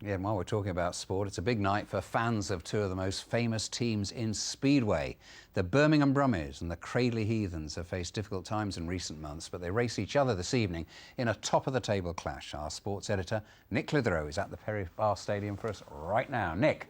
Yeah, and while we're talking about sport, it's a big night for fans of two of the most famous teams in Speedway. The Birmingham Brummies and the Cradley Heathens have faced difficult times in recent months, but they race each other this evening in a top-of-the-table clash. Our sports editor, Nick Clitheroe, is at the Perry Barr Stadium for us right now. Nick.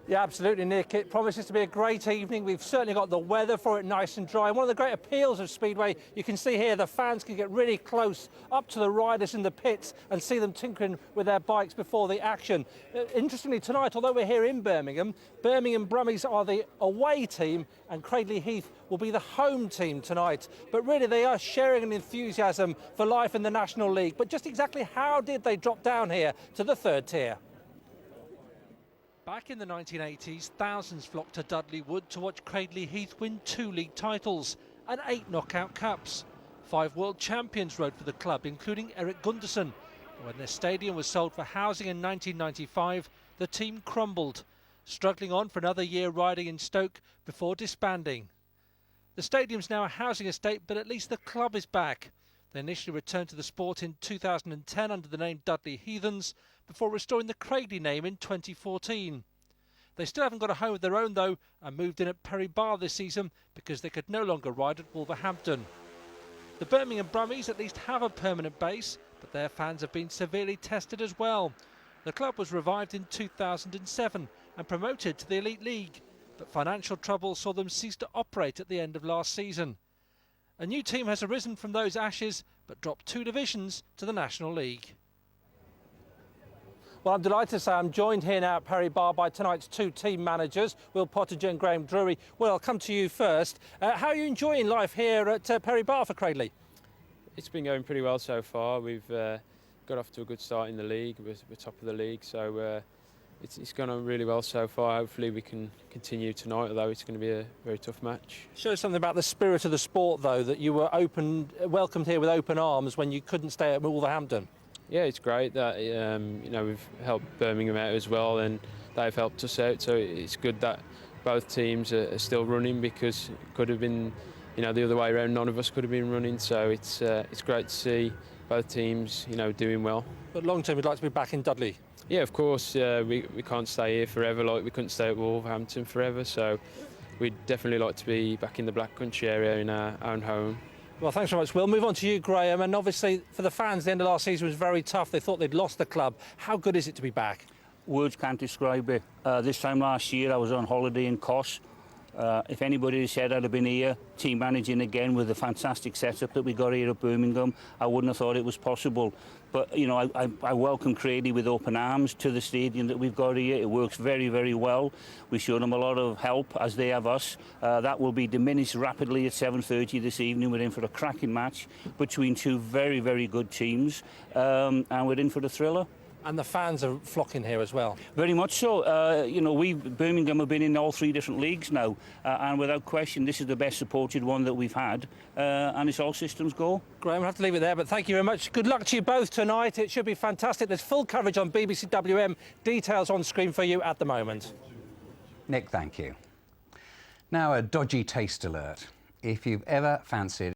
Yeah, absolutely, Nick. It promises to be a great evening. We've certainly got the weather for it nice and dry. And one of the great appeals of Speedway, you can see here, the fans can get really close up to the riders in the pits and see them tinkering with their bikes before the action. Interestingly, tonight, although we're here in Birmingham, Birmingham Brummies are the away team and Cradley Heath will be the home team tonight. But really, they are sharing an enthusiasm for life in the National League. But just exactly how did they drop down here to the third tier? Back in the 1980s, thousands flocked to Dudley Wood to watch Cradley Heath win 2 league titles and 8 knockout cups. 5 world champions rode for the club, including Eric Gundersen. When their stadium was sold for housing in 1995, the team crumbled, struggling on for another year riding in Stoke before disbanding. The stadium's now a housing estate, but at least the club is back. They initially returned to the sport in 2010 under the name Dudley Heathens, before restoring the Cradley name in 2014. They still haven't got a home of their own though, and moved in at Perry Barr this season because they could no longer ride at Wolverhampton. The Birmingham Brummies at least have a permanent base, but their fans have been severely tested as well. The club was revived in 2007 and promoted to the Elite League, but financial trouble saw them cease to operate at the end of last season. A new team has arisen from those ashes, but dropped 2 divisions to the National League. Well, I'm delighted to say I'm joined here now at Perry Barr by tonight's 2 team managers, Will Pottinger and Graham Drury. Will, I'll come to you first. How are you enjoying life here at Perry Barr for Cradley? It's been going pretty well so far. We've got off to a good start in the league. We're top of the league, so it's gone on really well so far. Hopefully we can continue tonight, although it's going to be a very tough match. Show something about the spirit of the sport, though, that you were welcomed here with open arms when you couldn't stay at Wolverhampton. Yeah, it's great that we've helped Birmingham out as well, and they've helped us out. So it's good that both teams are still running, because it could have been, the other way around. None of us could have been running. So it's great to see both teams, doing well. But long term, we'd like to be back in Dudley. Yeah, of course. We can't stay here forever, like we couldn't stay at Wolverhampton forever. So we'd definitely like to be back in the Black Country area in our own home. Well, thanks very much, Will. Move on to you, Graham. And obviously, for the fans, the end of last season was very tough. They thought they'd lost the club. How good is it to be back? Words can't describe it. This time last year, I was on holiday in Kos. If anybody had said I'd have been here, team managing again with the fantastic setup that we got here at Birmingham, I wouldn't have thought it was possible. But, I welcome Cradley with open arms to the stadium that we've got here. It works very, very well. We showed them a lot of help, as they have us. That will be diminished rapidly at 7:30 this evening. We're in for a cracking match between 2 very, very good teams, and we're in for the thriller. And the fans are flocking here as well. Very much so. Birmingham have been in all 3 different leagues now, and without question, this is the best supported one that we've had, and it's all systems go. Graham, we'll have to leave it there, but thank you very much. Good luck to you both tonight. It should be fantastic. There's full coverage on BBC WM. Details on screen for you at the moment. Nick, thank you. Now, a dodgy taste alert. If you've ever fancied